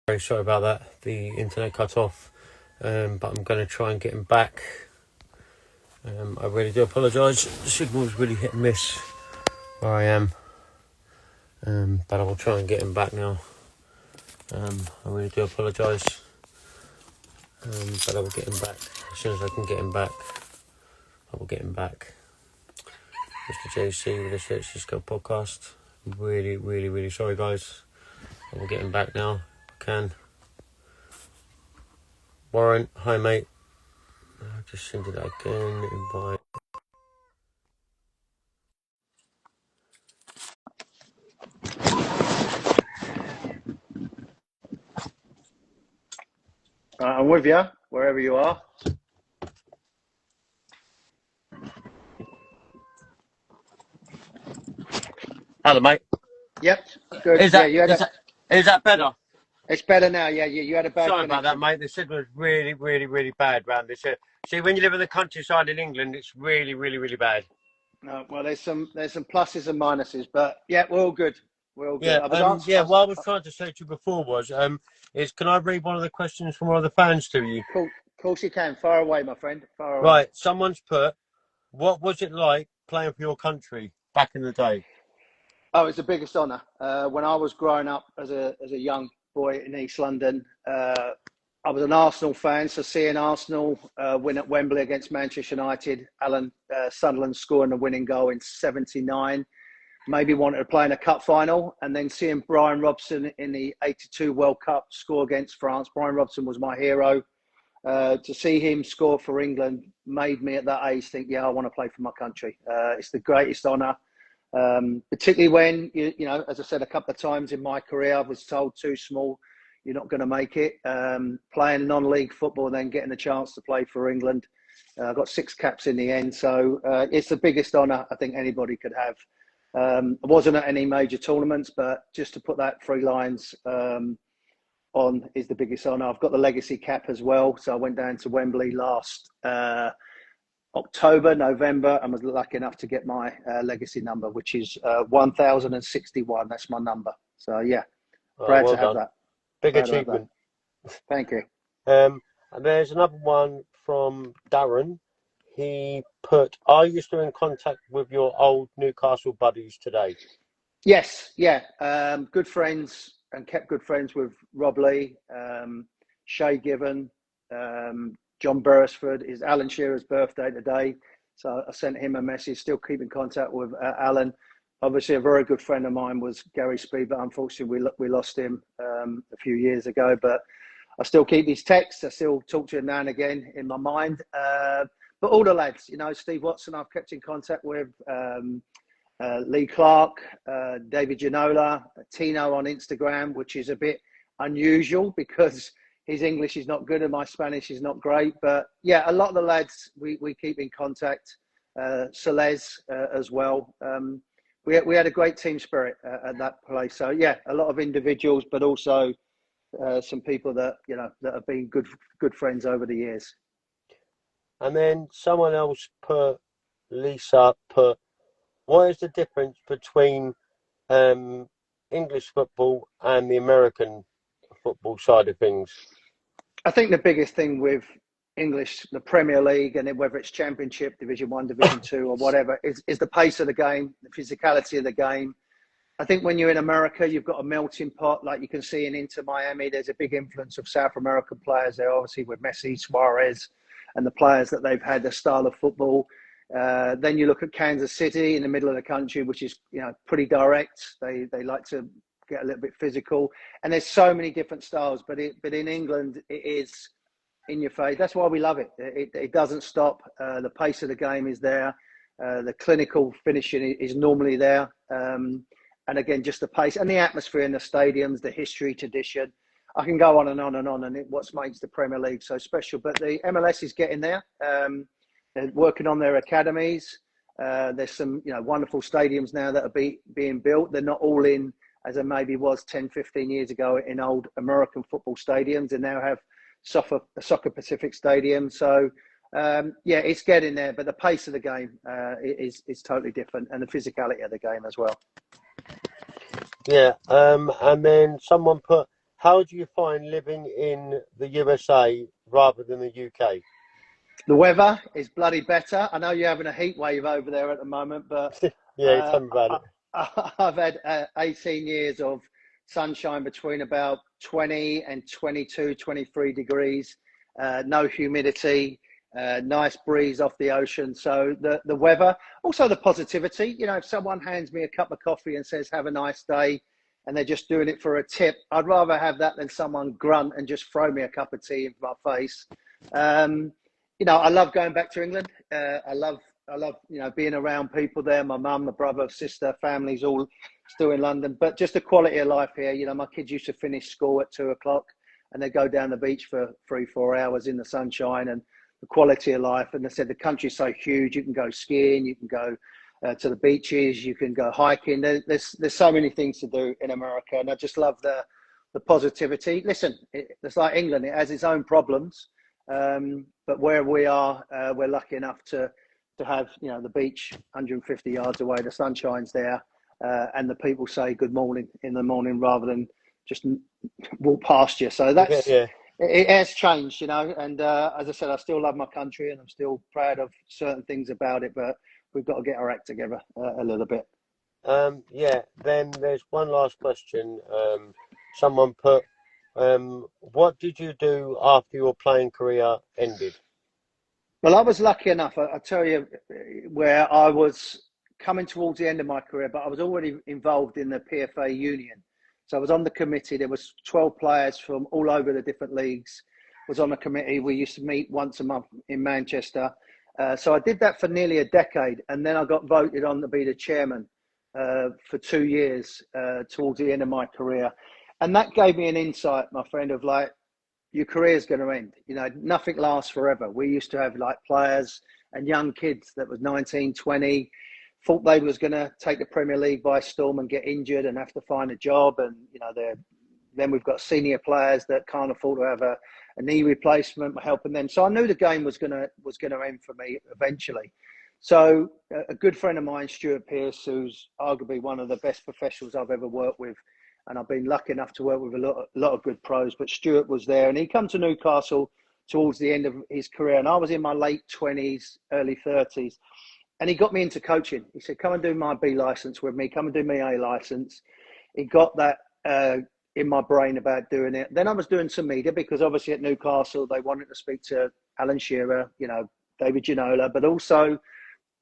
Very sorry about that. The internet cut off, but I'm going to try and get him back. I really do apologise. The signal's really hit and miss where I am, but I will try and get him back now. I really do apologise, but I will get him back as soon as I can get him back. I will get him back. Mr. JC with the Search This Girl podcast. Really sorry, guys. I will get him back now. I can. Warren, hi mate. I'll just send you that again. Invite. I'm with you, wherever you are. Hello, mate. Yep, good. Is that better? It's better now. Yeah, you had a bad Sorry about that, connection. mate. The signal is really bad round this. See, when you live in the countryside in England, it's really bad. No, well, there's some pluses and minuses, but yeah, we're all good. We're all good. Yeah, what I was trying to say to you before was, can I read one of the questions from one of the fans to you? Cool. Of course you can. Far away, my friend. Far away. Right, someone's put, what was it like playing for your country back in the day? Oh, it's the biggest honour. When I was growing up as a young boy in East London, I was an Arsenal fan, so seeing Arsenal win at Wembley against Manchester United, Alan Sunderland scoring the winning goal in '79, maybe wanted to play in a cup final, and then seeing Brian Robson in the '82 World Cup score against France. Brian Robson was my hero. To see him score for England made me at that age think, yeah, I want to play for my country. It's the greatest honour. Particularly when, you know, as I said a couple of times in my career, I was told too small, you're not going to make it. Playing non-league football and then getting the chance to play for England. I got 6 caps in the end. So it's the biggest honour I think anybody could have. I wasn't at any major tournaments, but just to put that 3 lines on is the biggest honour. I've got the legacy cap as well. So I went down to Wembley last November, and was lucky enough to get my legacy number, which is 1061. That's my number. So yeah, proud to have that. Big achievement. Thank you. And there's another one from Darren. He put, are you still in contact with your old Newcastle buddies today? Yes, yeah. Good friends, and kept good friends with Rob Lee, Shay Given, John Beresford. Is Alan Shearer's birthday today, so I sent him a message. Still keep in contact with Alan. Obviously, a very good friend of mine was Gary Speed, but unfortunately we lost him a few years ago. But I still keep his texts. I still talk to him now and again in my mind. But all the lads, you know, Steve Watson, I've kept in contact with. Lee Clark, David Ginola, Tino on Instagram, which is a bit unusual because his English is not good and my Spanish is not great. But yeah, a lot of the lads we keep in contact. Celez as well. We had a great team spirit at that place. So yeah, a lot of individuals, but also some people that, you know, that have been good friends over the years. And then someone else put, Lisa put, what is the difference between English football and the American football side of things? I think the biggest thing with English, the Premier League, and whether it's Championship, Division 1, Division 2 or whatever, is the pace of the game, the physicality of the game. I think when you're in America, you've got a melting pot. Like you can see in Inter Miami, there's a big influence of South American players there, obviously with Messi, Suarez, and the players that they've had, the style of football. Then you look at Kansas City in the middle of the country, which is, you know, pretty direct. They like to get a little bit physical, and there's so many different styles. But in England, it is in your face. That's why we love it. It doesn't stop. The pace of the game is there. The clinical finishing is normally there. And again, just the pace and the atmosphere in the stadiums, the history, tradition. I can go on and on and on, and what makes the Premier League so special. But the MLS is getting there. They're working on their academies. There's some, you know, wonderful stadiums now that are being built. They're not all in, as there maybe was 10, 15 years ago in old American football stadiums. They now have Soccer Pacific Stadium. So, yeah, it's getting there. But the pace of the game is totally different, and the physicality of the game as well. Yeah, and then someone put, how do you find living in the USA rather than the UK? The weather is bloody better. I know you're having a heat wave over there at the moment, but Yeah, tell me about it. I've had 18 years of sunshine between about 20 and 22, 23 degrees, no humidity, nice breeze off the ocean. So the weather, also the positivity. You know, if someone hands me a cup of coffee and says, have a nice day, and they're just doing it for a tip, I'd rather have that than someone grunt and just throw me a cup of tea in my face. You know, I love going back to England. I love, you know, being around people there. My mum, my brother, sister, family's all still in London. But just the quality of life here. You know, my kids used to finish school at 2 o'clock and they go down the beach for 3-4 hours in the sunshine, and the quality of life. And they said the country's so huge. You can go skiing, you can go to the beaches, you can go hiking. There's so many things to do in America, and I just love the positivity. Listen, it's like England. It has its own problems. But where we are, we're lucky enough to have, you know, the beach 150 yards away, the sun shines there, and the people say good morning in the morning rather than just walk past you. So Yeah. it has changed, you know. And as I said, I still love my country and I'm still proud of certain things about it, but we've got to get our act together a little bit. Yeah, then there's one last question. Someone put, what did you do after your playing career ended? Well, I was lucky enough, I tell you, where I was coming towards the end of my career, but I was already involved in the PFA union. So I was on the committee. There was 12 players from all over the different leagues was on the committee. We used to meet once a month in Manchester. So I did that for nearly a decade. And then I got voted on to be the chairman for 2 years towards the end of my career. And that gave me an insight, my friend, of like, your career's going to end. You know, nothing lasts forever. We used to have like players and young kids that was 19, 20, thought they was going to take the Premier League by storm and get injured and have to find a job. And, you know, then we've got senior players that can't afford to have a knee replacement, helping them. So I knew the game was going to end for me eventually. So a good friend of mine, Stuart Pearce, who's arguably one of the best professionals I've ever worked with, and I've been lucky enough to work with a lot of good pros, but Stuart was there, and he come to Newcastle towards the end of his career, and I was in my late 20s, early 30s, and he got me into coaching. He said, come and do my B licence with me, come and do my A licence. He got that in my brain about doing it. Then I was doing some media, because obviously at Newcastle, they wanted to speak to Alan Shearer, you know, David Ginola, but also,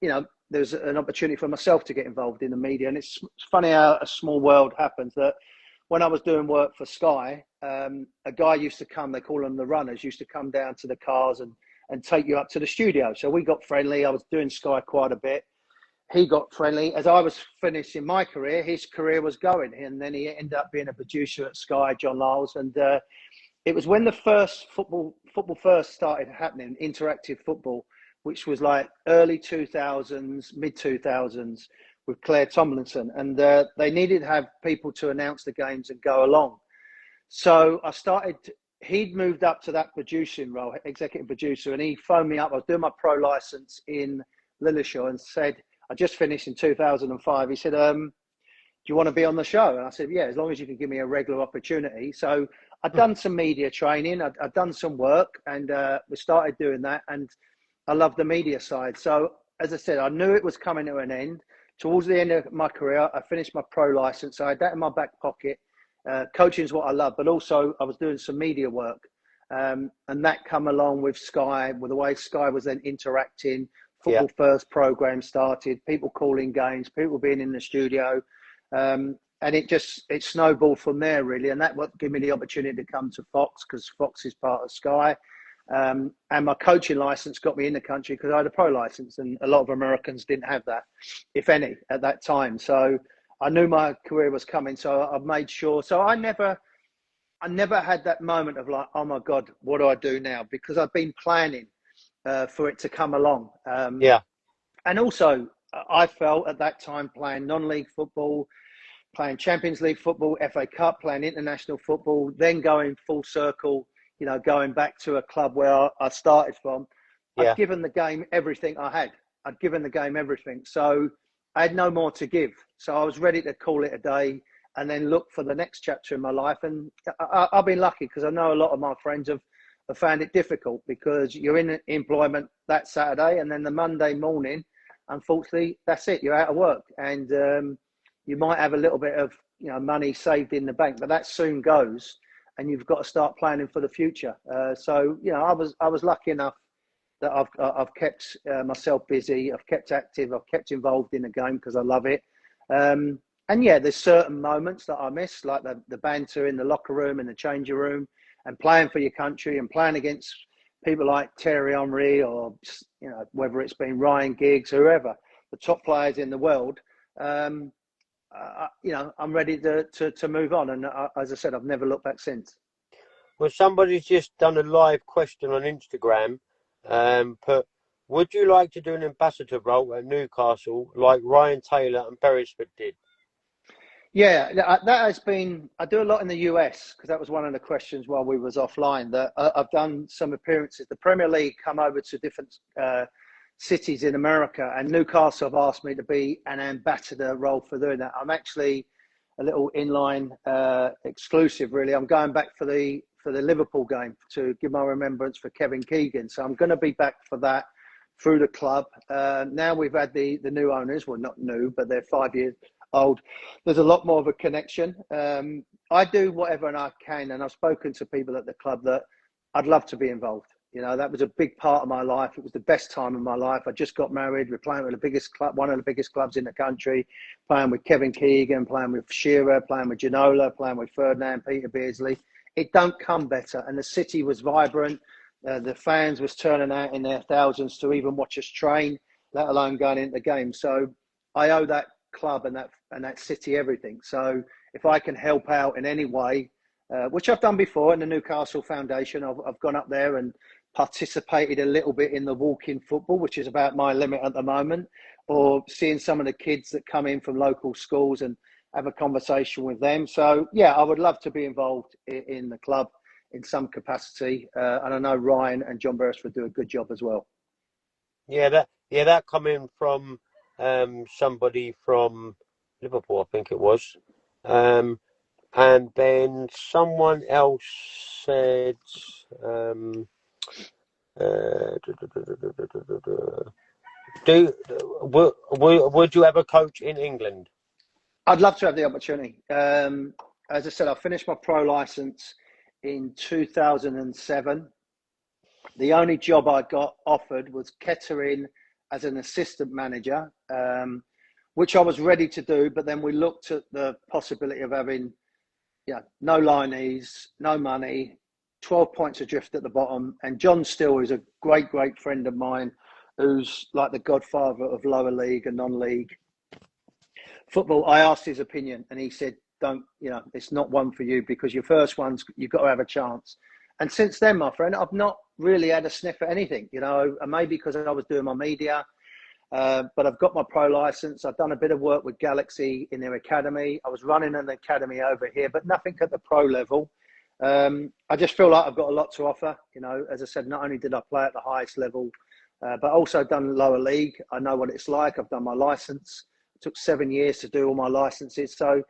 you know, there's an opportunity for myself to get involved in the media. And it's funny how a small world happens, that when I was doing work for Sky, a guy used to come, they call them the runners, used to come down to the cars and take you up to the studio. So we got friendly. I was doing Sky quite a bit. He got friendly. As I was finishing my career, his career was going. And then he ended up being a producer at Sky, John Lyles. And it was when the first football first started happening, interactive football, which was like early 2000s, mid 2000s, with Claire Tomlinson, and they needed to have people to announce the games and go along. So I started, he'd moved up to that producing role, executive producer, and he phoned me up. I was doing my pro license in Lilleshall and said, I just finished in 2005. He said, do you want to be on the show? And I said, yeah, as long as you can give me a regular opportunity. So I'd done some media training, I'd done some work, and we started doing that. And I love the media side. So as I said, I knew it was coming to an end. Towards the end of my career, I finished my pro license. So I had that in my back pocket. Coaching is what I love, but also I was doing some media work. And that come along with Sky, with the way Sky was then interacting. Football First program started, people calling games, people being in the studio. And it snowballed from there, really. And that what gave me the opportunity to come to Fox, because Fox is part of Sky. And my coaching license got me in the country because I had a pro license, and a lot of Americans didn't have that, if any, at that time. So I knew my career was coming, so I've made sure. So I never had that moment of like, oh my God, what do I do now? Because I've been planning for it to come along. And also I felt at that time, playing non-league football, playing Champions League football, FA Cup, playing international football, then going full circle, you know, going back to a club where I started from. I'd given the game everything I had. I'd given the game everything. So I had no more to give. So I was ready to call it a day and then look for the next chapter in my life. And I've been lucky because I know a lot of my friends have found it difficult because you're in employment that Saturday, and then the Monday morning, unfortunately, that's it. You're out of work, and you might have a little bit of money saved in the bank, but that soon goes, and you've got to start planning for the future. So I was lucky enough that I've kept myself busy, I've kept active, I've kept involved in the game because I love it. And yeah, there's certain moments that I miss, like the banter in the locker room, in the changing room, and playing for your country and playing against people like Thierry Henry or whether it's been Ryan Giggs, whoever, the top players in the world. I'm ready to move on, and as I said, I've never looked back since. Well, somebody's just done a live question on Instagram. Put, would you like to do an ambassador role at Newcastle like Ryan Taylor and Beresford did? Yeah, that has been. I do a lot in the US because that was one of the questions while we was offline. That I've done some appearances. The Premier League come over to different cities in America, and Newcastle have asked me to be an ambassador role for doing that. I'm actually a little inline exclusive, really. I'm going back for the Liverpool game to give my remembrance for Kevin Keegan. So I'm going to be back for that through the club. Now we've had the new owners. Well, not new, but they're 5 years old. There's a lot more of a connection. I do whatever I can, and I've spoken to people at the club that I'd love to be involved. That was a big part of my life. It was the best time of my life. I just got married. We're playing with the biggest club, one of the biggest clubs in the country, playing with Kevin Keegan, playing with Shearer, playing with Ginola, playing with Ferdinand, Peter Beardsley. It don't come better. And the city was vibrant. The fans was turning out in their thousands to even watch us train, let alone going into the game. So I owe that club and that city everything. So if I can help out in any way, which I've done before in the Newcastle Foundation, I've gone up there and participated a little bit in the walk-in football, which is about my limit at the moment, or seeing some of the kids that come in from local schools and have a conversation with them. So yeah, I would love to be involved in the club in some capacity, and I know Ryan and John Beresford do a good job as well. That coming from somebody from Liverpool, I think it was. And then someone else said, would you ever coach in England? I'd love to have the opportunity. As I said, I finished my pro license in 2007. The only job I got offered was Kettering as an assistant manager, which I was ready to do. But then we looked at the possibility of having no linees, no money, 12 points adrift at the bottom. And John Still is a great, great friend of mine who's like the godfather of lower league and non-league football. I asked his opinion and he said, it's not one for you because your first one's, you've got to have a chance. And since then, my friend, I've not really had a sniff at anything, maybe because I was doing my media. But I've got my pro license. I've done a bit of work with Galaxy in their academy. I was running an academy over here, but nothing at the pro level. I just feel like I've got a lot to offer. As I said, not only did I play at the highest level, but also done lower league. I know what it's like. I've done my license. It took 7 years to do all my licenses. So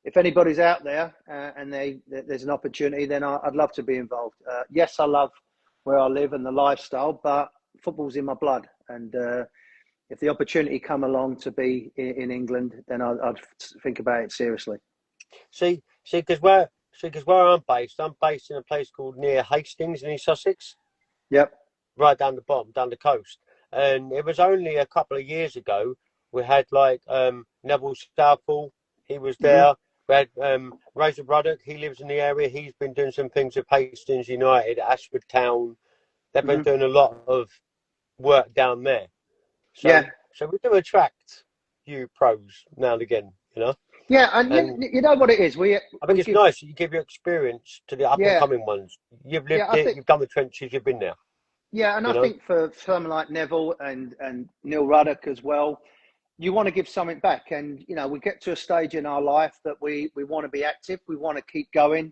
if anybody's out there and there's an opportunity, then I'd love to be involved. Yes, I love where I live and the lifestyle, but football's in my blood. And if the opportunity come along to be in England, then I'd think about it seriously. See, because where I'm based in a place called near Hastings in East Sussex. Yep. Right down the bottom, down the coast. And it was only a couple of years ago we had like Neville Southall, he was there. Mm-hmm. We had Razor Ruddock, he lives in the area. He's been doing some things with Hastings United, Ashford Town. They've been doing a lot of work down there. So we do attract you pros now and again, Yeah, and you know what it is. I think it's nice. You give your experience to the up and coming ones. You've lived it. You've done the trenches. You've been there. Yeah, and I think for someone like Neville and Neil Ruddock as well, you want to give something back. And we get to a stage in our life that we want to be active. We want to keep going.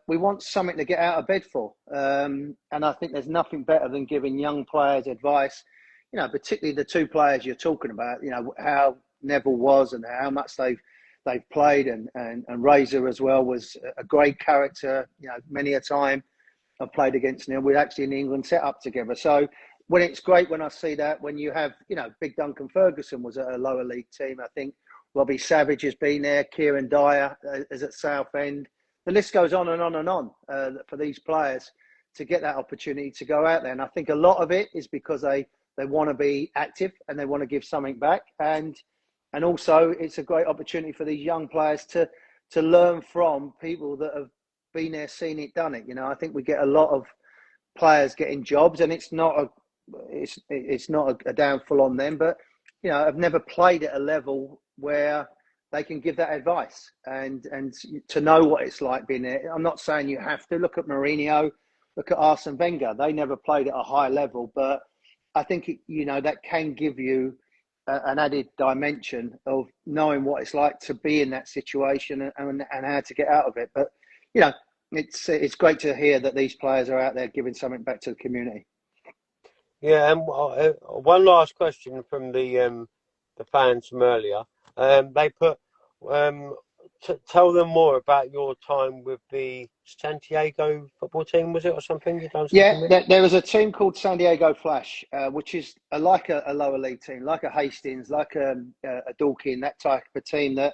We want something to get out of bed for. And I think there's nothing better than giving young players advice. Particularly the two players you're talking about. How Neville was and how much they've they've played, and Razor as well was a great character. You know, many a time I've played against him. We're actually in the England set up together. So when it's great when I see that, when you have, you know, Big Duncan Ferguson was at a lower league team. I think Robbie Savage has been there. Kieran Dyer is at Southend. The list goes on and on and on for these players to get that opportunity to go out there. And I think a lot of it is because they want to be active and they want to give something back. And also it's a great opportunity for these young players to learn from people that have been there, seen it, done it. You know, I think we get a lot of players getting jobs, and it's not a downfall on them, but you know, I've never played at a level where they can give that advice and to know what it's like being there. I'm not saying you have to. Look at Mourinho, look at Arsene Wenger. They never played at a high level, but I think you know, that can give you an added dimension of knowing what it's like to be in that situation and how to get out of it. But you know, it's great to hear that these players are out there giving something back to the community. Yeah, and one last question from the fans from earlier. They put tell them more about your time with the Santiago football team, was it, or something? You done something? Yeah, there was a team called San Diego Flash, which is like a lower league team, like a Hastings, like a Dorking, that type of a team that.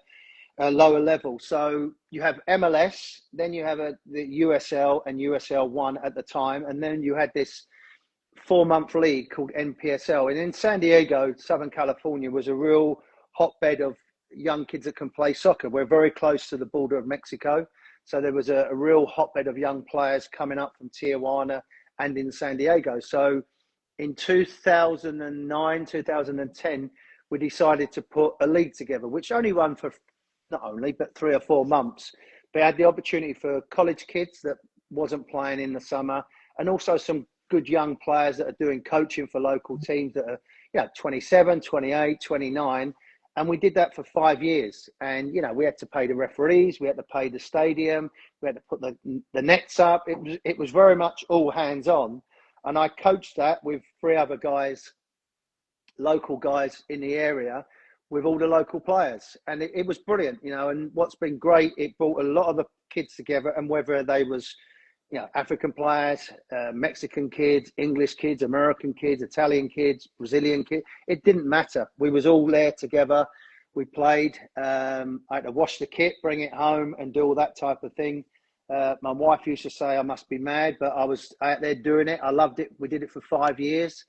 Lower level. So you have MLS, then you have the USL and USL 1 at the time, and then you had this 4-month league called NPSL. And in San Diego, Southern California, was a real hotbed of young kids that can play soccer. We're very close to the border of Mexico, so there was a real hotbed of young players coming up from Tijuana and in San Diego. So in 2009, 2010, we decided to put a league together, which only run for not only, but 3 or 4 months. They had the opportunity for college kids that wasn't playing in the summer, and also some good young players that are doing coaching for local teams that are, you know, 27, 28, 29. And we did that for 5 years. And, you know, we had to pay the referees, we had to pay the stadium, we had to put the nets up. It was very much all hands on. And I coached that with 3 other guys, local guys in the area, with all the local players, and it was brilliant, you know. And what's been great, it brought a lot of the kids together, and whether they was, you know, African players, Mexican kids, English kids, American kids, Italian kids, Brazilian kids, it didn't matter. We was all there together. We played. I had to wash the kit, bring it home, and do all that type of thing. My wife used to say I must be mad, but I was out there doing it. I loved it. We did it for 5 years.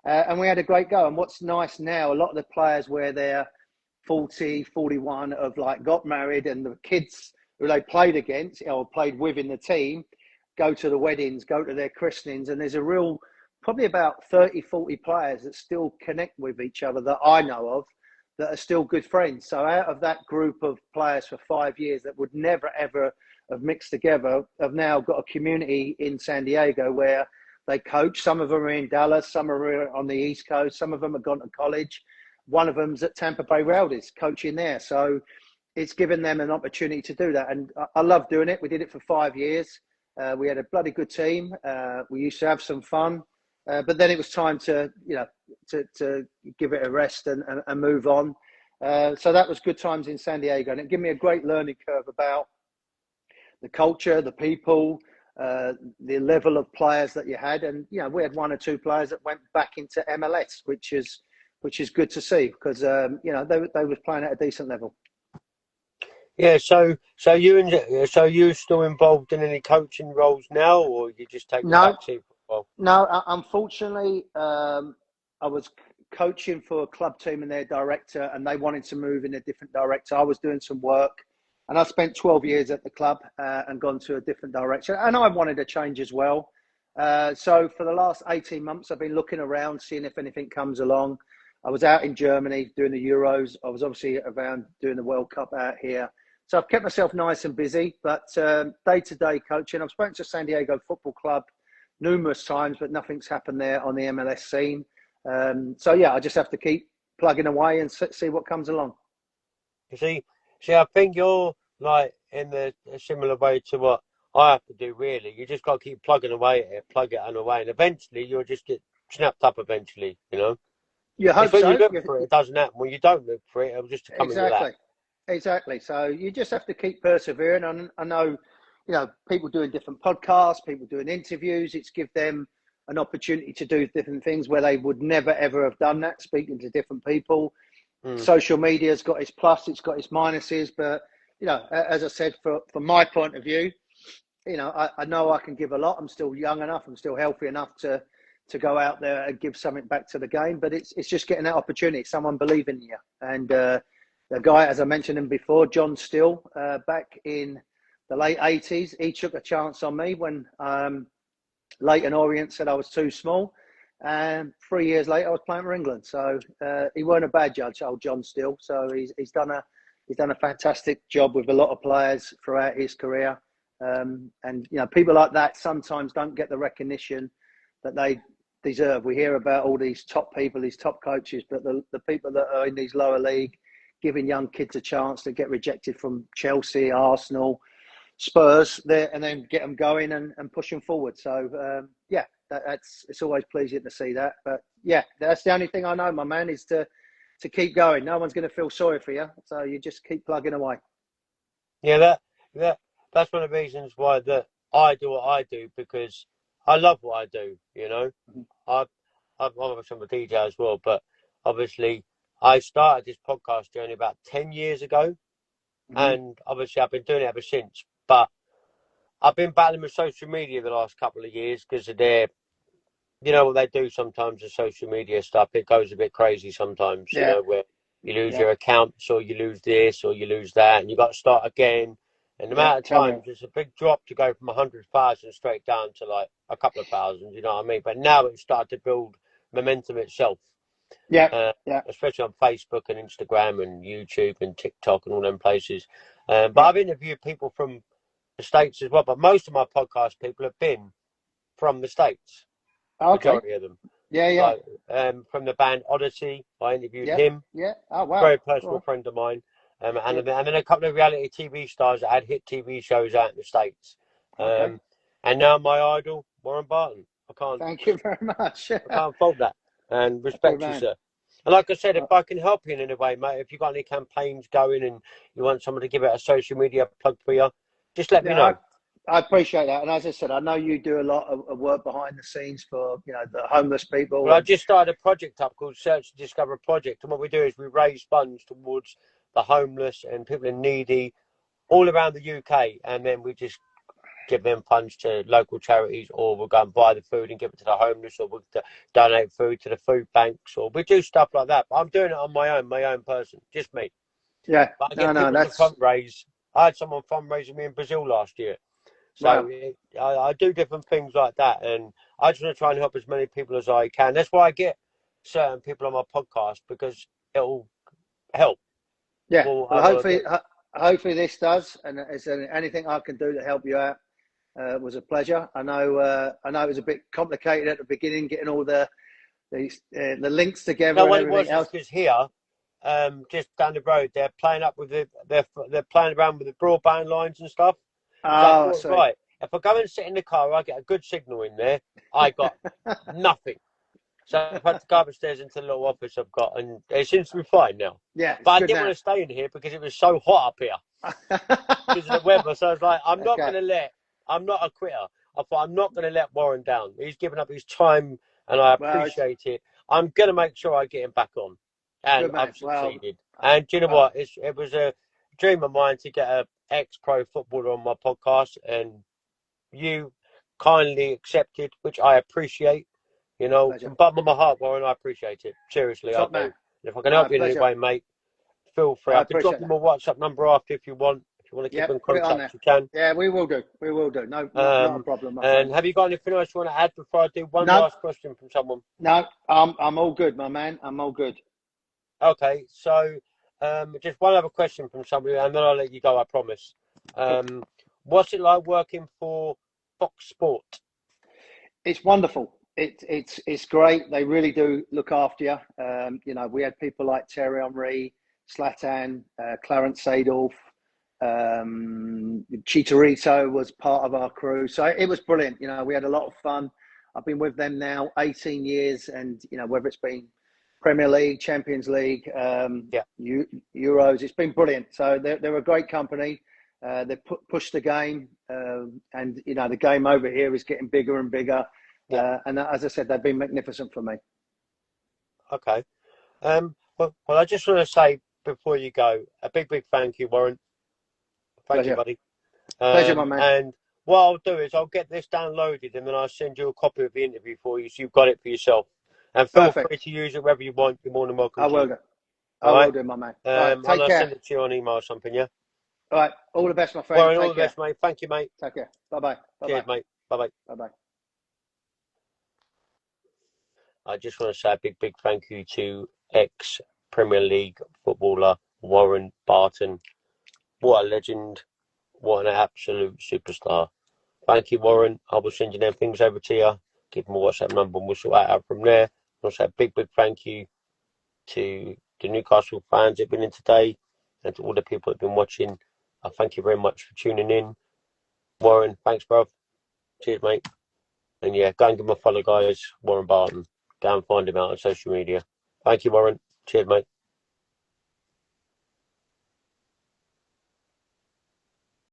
And we had a great go. And what's nice now, a lot of the players where they're 40, 41 have like got married, and the kids who they played against or played with in the team go to the weddings, go to their christenings. And there's a real, probably about 30, 40 players that still connect with each other that I know of, that are still good friends. So out of that group of players for 5 years that would never, ever have mixed together, have now got a community in San Diego where they coach. Some of them are in Dallas, some are on the East Coast, some of them have gone to college. One of them's at Tampa Bay Rowdies, coaching there. So it's given them an opportunity to do that. And I love doing it. We did it for 5 years. We had a bloody good team. We used to have some fun. But then it was time to, you know, to give it a rest and move on. So that was good times in San Diego. And it gave me a great learning curve about the culture, the people, the level of players that you had. And, you know, we had 1 or 2 players that went back into MLS, which is good to see, because, you know, they was playing at a decent level. Yeah, so you still involved in any coaching roles now, or you just take the back seat for a while? No, unfortunately, I was coaching for a club team and their director, and they wanted to move in a different direction. I was doing some work, and I spent 12 years at the club and gone to a different direction, and I wanted a change as well. So for the last 18 months, I've been looking around, seeing if anything comes along. I was out in Germany doing the Euros. I was obviously around doing the World Cup out here. So I've kept myself nice and busy, but day-to-day coaching. I've spoken to San Diego Football Club numerous times, but nothing's happened there on the MLS scene. So yeah, I just have to keep plugging away and see what comes along. You see, I think you're like in a similar way to what I have to do, really. You just got to keep plugging away at it, plug it away, and eventually you'll just get snapped up eventually, you know? You hope when so. you look for it, it doesn't happen. When you don't look for it, it'll just come in your lap. exactly. So you just have to keep persevering. And I know, people doing different podcasts, people doing interviews. It's give them an opportunity to do different things where they would never ever have done that. Speaking to different people. Social media's got its plus, it's got its minuses, but as I said, from my point of view, I know I can give a lot. I'm still young enough, I'm still healthy enough to go out there and give something back to the game. But it's just getting that opportunity, someone believing in you. And the guy, as I mentioned him before, John Still, back in the late 80s, he took a chance on me when Leighton Orient said I was too small. And 3 years later, I was playing for England. So he weren't a bad judge, old John Still. So he's done a fantastic job with a lot of players throughout his career. And people like that sometimes don't get the recognition that they deserve. We hear about all these top people, these top coaches, but the people that are in these lower league, giving young kids a chance to get rejected from Chelsea, Arsenal, Spurs, there, and then get them going and pushing forward. So it's always pleasing to see that. But yeah, that's the only thing I know, my man, is to keep going. No one's going to feel sorry for you, so you just keep plugging away. Yeah, that's one of the reasons why that I do what I do, because I love what I do. I'm obviously a DJ as well, but obviously I started this podcast journey about 10 years ago, and obviously I've been doing it ever since. But I've been battling with social media the last couple of years because of their, what they do sometimes, the social media stuff, it goes a bit crazy sometimes, where you lose your accounts, or you lose this, or you lose that, and you got to start again. And the amount of times, it's a big drop to go from 100,000 straight down to like a couple of thousand, you know what I mean? But now it's started to build momentum itself. Especially on Facebook and Instagram and YouTube and TikTok and all them places. But I've interviewed people from the States as well. But most of my podcast people have been from the States. Majority of them. Like, from the band Odyssey, I interviewed him. Oh, wow. Very personal friend of mine. And then a couple of reality TV stars that had hit TV shows out in the States. And now my idol, Warren Barton. Thank you very much. I can't fault that. And respect you, sir. And like I said, if I can help you in any way, mate, if you've got any campaigns going and you want someone to give it a social media plug for you, just let me know. I appreciate that. And as I said, I know you do a lot of work behind the scenes for, the homeless people. Well, I just started a project up called Search and Discover Project. And what we do is we raise funds towards the homeless and people in needy all around the UK. And then we just give them funds to local charities, or we'll go and buy the food and give it to the homeless, or we'll donate food to the food banks, or we do stuff like that. But I'm doing it on my own person, just me. Yeah. But I get people to fundraise. I had someone fundraising me in Brazil last year. So I do different things like that, and I just want to try and help as many people as I can. That's why I get certain people on my podcast, because it'll help. Yeah. Well, hopefully this does, and is there anything I can do to help you out? It was a pleasure. I know it was a bit complicated at the beginning, getting all the links together. No, what it was is because here, just down the road, they're playing up with they're playing around with the broadband lines and stuff. Oh, right. If I go and sit in the car, I get a good signal in there. I got nothing. So I've had to go upstairs into the little office I've got, and it seems to be fine now. Yeah. But I didn't want to stay in here because it was so hot up here because of the weather. So I was like, I'm not a quitter. I thought, I'm not going to let Warren down. He's given up his time, and I appreciate it. I'm going to make sure I get him back on. And I've succeeded. And do you know what? It was a dream of mine to get an ex-pro footballer on my podcast, and you kindly accepted, which I appreciate. From the bottom of my heart, Warren, I appreciate it. Seriously, I do. And if I can help you in any way, mate, feel free. I can drop you my WhatsApp number after if you want. If you want to keep in contact, you can. Yeah, we will do. We will do. No, not a problem. And have you got anything else you want to add before I do one last question from someone? No, I'm all good, my man. I'm all good. Okay, so just one other question from somebody, and then I'll let you go, I promise. What's it like working for Fox Sport? It's wonderful. It's great. They really do look after you. We had people like Thierry Henry, Zlatan, Clarence Seedorf, Chicharito was part of our crew. So it was brilliant. We had a lot of fun. I've been with them now 18 years, and whether it's been Premier League, Champions League, Euros. It's been brilliant. So they're a great company. They pushed the game, and you know the game over here is getting bigger and bigger. And as I said, they've been magnificent for me. Okay. Well, I just want to say before you go, a big thank you, Warren. Thank you, buddy. Pleasure, my man. And what I'll do is I'll get this downloaded and then I'll send you a copy of the interview for you, so you've got it for yourself. And feel free to use it wherever you want. You're more than welcome. I will do. I will do, my man. Right, take care. I'll send it to you on email or something, yeah? All right. All the best, my friend. Warren, all the best, mate. Thank you, mate. Take care. Bye-bye. Cheers, mate. Bye-bye. Bye-bye. I just want to say a big thank you to ex-Premier League footballer Warren Barton. What a legend. What an absolute superstar. Thank you, Warren. I will send you them things over to you. Give them a WhatsApp number and we'll sort that out from there. Also, a big thank you to the Newcastle fans that have been in today and to all the people that have been watching. I thank you very much for tuning in. Warren, thanks, bro. Cheers, mate. And yeah, go and give him a follow, guys. Warren Barton. Go and find him out on social media. Thank you, Warren. Cheers, mate.